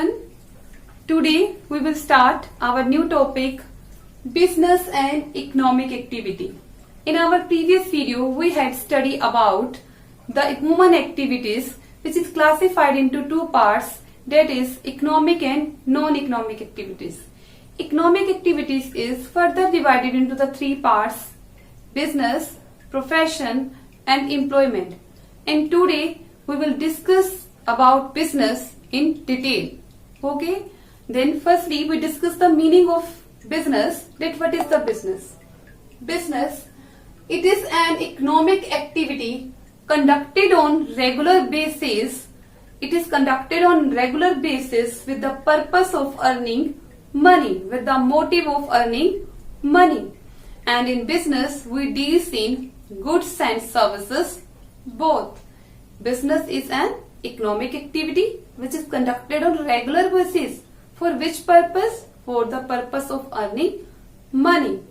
everyone. Today we will start our new topic, business and economic activity. In our previous video we had studied about the human activities which is classified into two parts, that is economic and non-economic activities. Economic activities is further divided into the three parts, business, profession and employment. And today we will discuss about business in detail. Okay? Then firstly we discuss the meaning of business. That what is the business? Business, it is an economic activity conducted on regular basis. It is conducted on regular basis with the purpose of earning money, with the motive of earning money. And in business we deal in goods and services both. Business is an economic activity which is conducted on regular basis. For which purpose? For the purpose of earning money.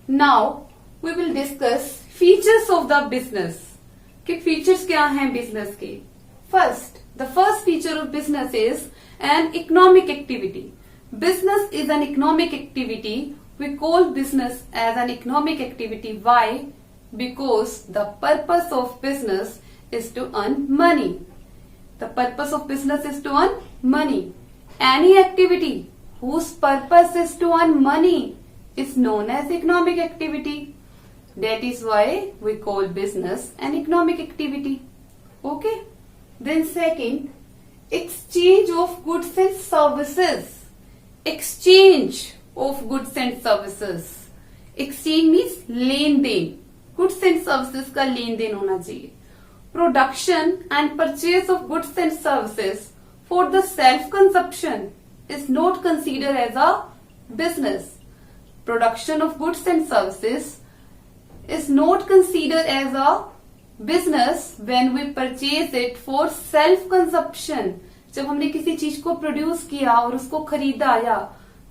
Now we will discuss features of the business. कि features क्या हैं business के? First, the first feature of business is an economic activity. Business is an economic activity. We call business as an economic activity. Why? Because the purpose of business is to earn money. The purpose of business is to earn money. Any activity whose purpose is to earn money is known as economic activity. That is why we call business an economic activity. Okay? Then second, exchange of goods and services. Exchange of goods and services. Exchange means लेन देन. Goods and services का लेन then होना चाहिए. Production and purchase of goods and services for the self-consumption is not considered as a business. Production of goods and services is not considered as a business when we purchase it for self-consumption. जब हमने किसी चीज को produce किया और उसको खरीदा या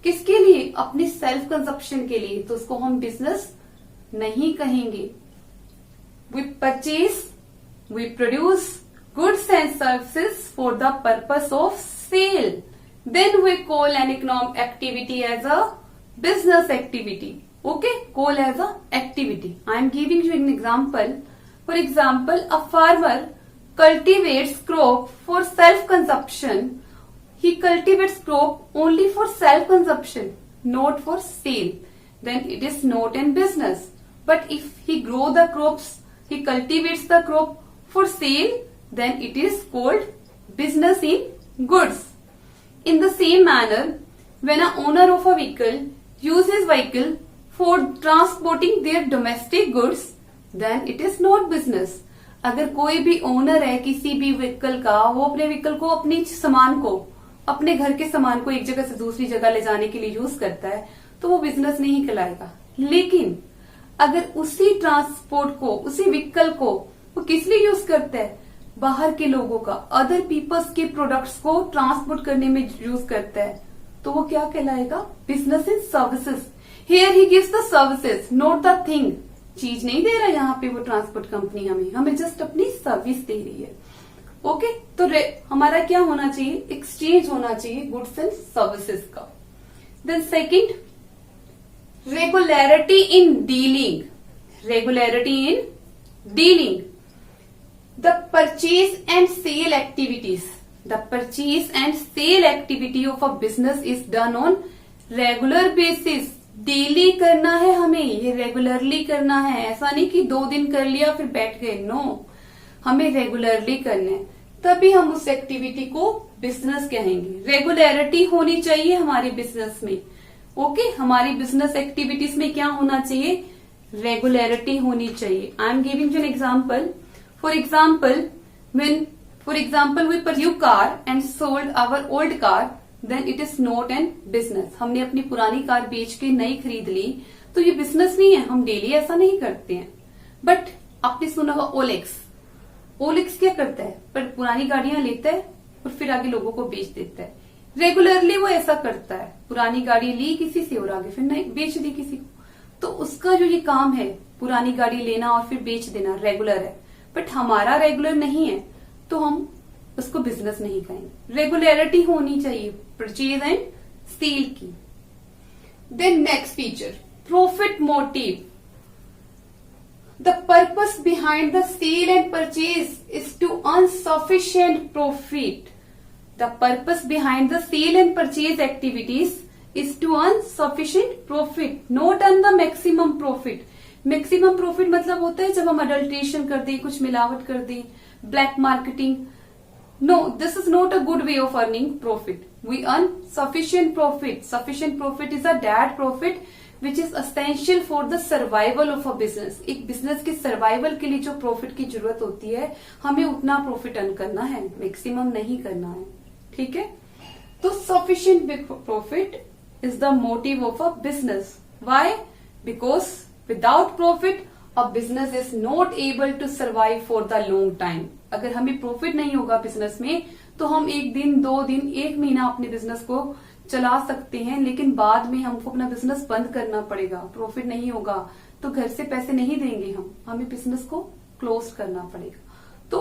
किसके लिए? अपनी सेल्फ कंजप्शन के लिए, तो उसको हम बिजनेस नहीं कहेंगे. We purchase, we produce goods and services for the purpose of sale. Then we call an economic activity as a business activity. Okay? Call as a activity. I am giving you an example. For example, a farmer cultivates crop for self-consumption. He cultivates crop only for self-consumption, not for sale. Then it is not in business. But if he grow the crops, he cultivates the crop for sale, then it is called business in goods. In the same manner, when an owner of a vehicle uses vehicle for transporting their domestic goods, then it is not business. अगर कोई भी owner है किसी भी vehicle का, वो अपने vehicle को अपनी सामान को, अपने घर के सामान को एक जगह से दूसरी जगह ले जाने के लिए यूज करता है, तो वो बिजनेस नहीं कहलाएगा. लेकिन अगर उसी ट्रांसपोर्ट को, उसी व्हीकल को वो किस लिए यूज करता है? बाहर के लोगों का, अदर पीपल्स के प्रोडक्ट्स को ट्रांसपोर्ट करने में यूज करता है, तो वो क्या कहलाएगा? Business in services. Here he gives the services, not the thing. चीज नहीं दे रहा यहाँ पे वो ट्रांसपोर्ट कंपनी, हमें जस्ट अपनी सर्विस दे रही है. ओके? तो हमारा क्या होना चाहिए? एक्सचेंज होना चाहिए गुड्स एंड सर्विसेज का. Then second, regularity in dealing. Regularity in dealing. The purchase and sale activities. The purchase and sale activity of a business is done on regular basis. Daily करना है हमें, ये regularly करना है. ऐसा नहीं कि 2 दिन कर लिया फिर बैठ गए. नो, हमें रेगुलरली करना है, तभी हम उस एक्टिविटी को बिजनेस कहेंगे. रेगुलरिटी होनी चाहिए हमारी बिजनेस में. ओके? हमारी बिजनेस एक्टिविटीज में क्या होना चाहिए? रेगुलरिटी होनी चाहिए. I am giving you an example. For example, we pursue car and sold our old car, then it is not an business. हमने अपनी पुरानी कार बेच के नई खरीद ली, तो ये बिजनेस नहीं है. हम डेली ऐसा नहीं करते हैं. बट आपने सुना होगा ओलेक्स. ओलेक्स क्या करता है? पर पुरानी गाड़ियां लेता है और फिर आगे लोगों को बेच देता है. रेगुलरली वो ऐसा करता है. पुरानी गाड़ी ली किसी से और आगे फिर नई बेच दी किसी को. तो उसका जो ये काम है, पुरानी गाड़ी लेना और फिर बेच देना, रेगुलर है. बट हमारा रेगुलर नहीं है, तो हम उसको बिजनेस नहीं कहेंगे। रेगुलरिटी होनी चाहिए परचेज एंड सेल की। Then next feature, profit motive. The purpose behind the sale and purchase is to earn sufficient profit. The purpose behind the sale and purchase activities is to earn sufficient profit, not earn the maximum profit. Maximum profit मतलब होता है जब हम adulteration कर दें, कुछ मिलावट कर दें, black marketing. No, this is not a good way of earning profit. We earn sufficient profit. Sufficient profit is a that profit which is essential for the survival of a business. एक business के survival के लिए जो profit की जरूरत होती है, हमें उतना प्रॉफिट अर्न करना है, मैक्सिमम नहीं करना है। ठीक है, तो sufficient profit is the motive of a business. Why? Because without profit a business is not able to survive for the long time. अगर हमें प्रॉफिट नहीं होगा बिजनेस में, तो हम एक दिन, 2 दिन, 1 महीना अपने बिजनेस को चला सकते हैं, लेकिन बाद में हमको अपना बिजनेस बंद करना पड़ेगा। प्रॉफिट नहीं होगा तो घर से पैसे नहीं देंगे, हमें बिजनेस को क्लोज करना पड़ेगा। तो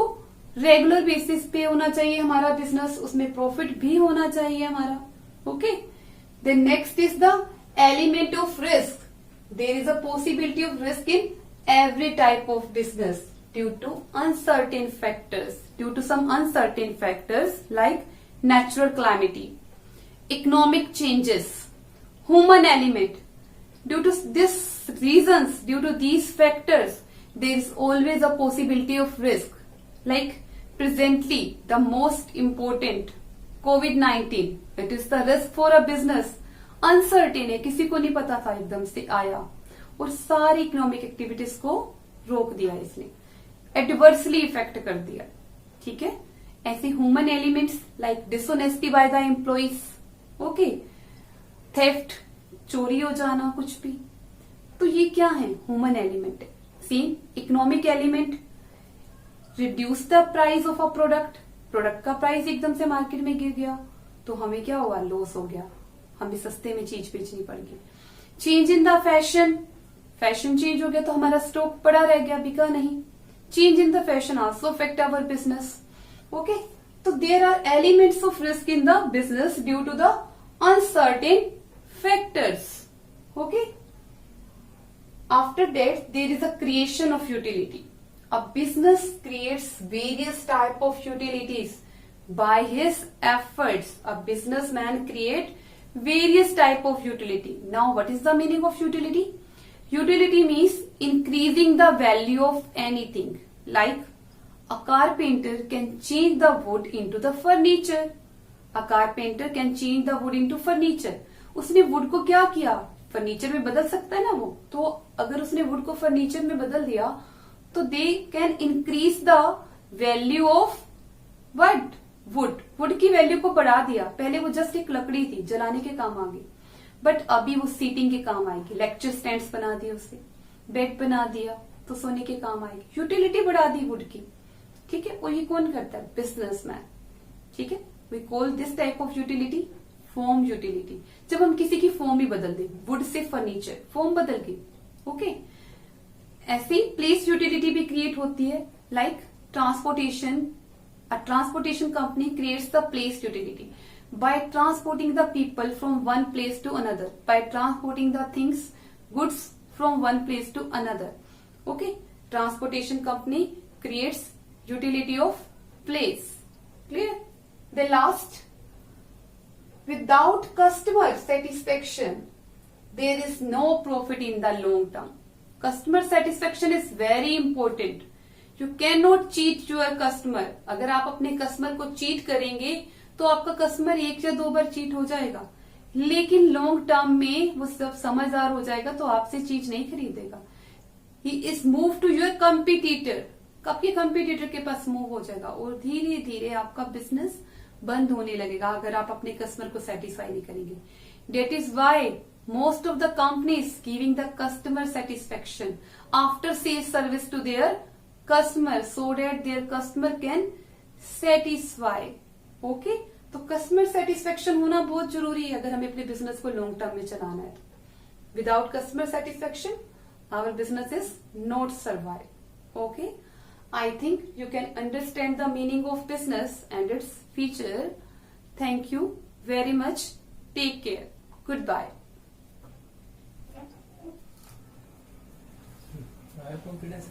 रेगुलर बेसिस पे होना चाहिए हमारा बिजनेस, उसमें प्रॉफिट भी होना चाहिए हमारा। Okay, then next is the element of risk. There is a possibility of risk in every type of business due to uncertain factors, due to some uncertain factors like natural climatic, economic changes, human element. Due to this reasons, due to these factors, there is always a possibility of risk. Like presently, the most important COVID-19, it is the risk for a business. Uncertain है, किसी को नहीं पता था, एकदम से आया और सारी इकोनॉमिक एक्टिविटीज को रोक दिया, इसने एडवर्सली इफेक्ट कर दिया। ठीक है, ऐसे human elements like dishonesty by the employees, okay, theft, चोरी हो जाना, कुछ भी, तो ये क्या है? ह्यूमन एलिमेंट है। Same economic element, reduce the price of a product, product का प्राइस एकदम से मार्केट में गिर गया तो हमें क्या हुआ? लॉस हो गया, हमें सस्ते में चीज बेचनी पड़ गई। Change in the fashion, fashion change हो गया तो हमारा स्टॉक पड़ा रह गया, बिका नहीं। Change in the fashion also affect our business. Okay, so there are elements of risk in the business due to the uncertain factors. Okay, after that there is a creation of utility. A business creates various type of utilities by his efforts. A businessman create various type of utility. Now what is the meaning of utility? Utility means increasing the value of anything, like a carpenter can change the wood into the furniture. A carpenter can change the wood into furniture. उसने would को क्या किया? Furniture में बदल सकता है ना वो। तो अगर उसने वुड को फर्नीचर में बदल दिया तो they can increase the value of what? Would. Would की वैल्यू को बढ़ा दिया। पहले वो जस्ट एक लकड़ी थी, जलाने के काम आ गई, बट अभी वो सीटिंग के काम आएगी। लेक्चर स्टैंड्स बना दिए उससे, बेड बना दिया तो सोने के काम आएगी। यूटिलिटी बढ़ा दी वुड की। ठीक है, और ये कौन करता है? बिजनेसमैन। ठीक है, we call this type of utility form utility. जब हम किसी की फॉर्म ही बदल दें, वुड से फर्नीचर, फॉर्म बदल गई। ओके, ऐसे ही प्लेस यूटिलिटी भी क्रिएट होती है, like transportation. A transportation company creates the place utility by transporting the people from one place to another, by transporting the things, goods from one place to another. Okay, transportation company creates utility of place. Clear? The last, without customer satisfaction there is no profit in the long term. Customer satisfaction is very important. You cannot cheat your customer. अगर आप अपने customer को cheat करेंगे तो आपका customer 1 या 2 बार cheat हो जाएगा, लेकिन लॉन्ग टर्म में वो सब समझदार हो जाएगा तो आपसे चीज नहीं खरीदेगा। He is move to your competitor, आपके कंपटीटर के पास मूव हो जाएगा और धीरे धीरे आपका बिजनेस बंद होने लगेगा अगर आप अपने कस्टमर को सेटिस्फाई नहीं करेंगे। That is why most of the companies giving the customer satisfaction after sales service to their customer so that their customer can satisfy. Okay, तो कस्टमर सेटिस्फेक्शन होना बहुत जरूरी है अगर हमें अपने बिजनेस को लॉन्ग टर्म में चलाना है। Without customer satisfaction our business is not survive. Okay, I think you can understand the meaning of business and its feature. Thank you very much. Take care. Goodbye. I have confidence.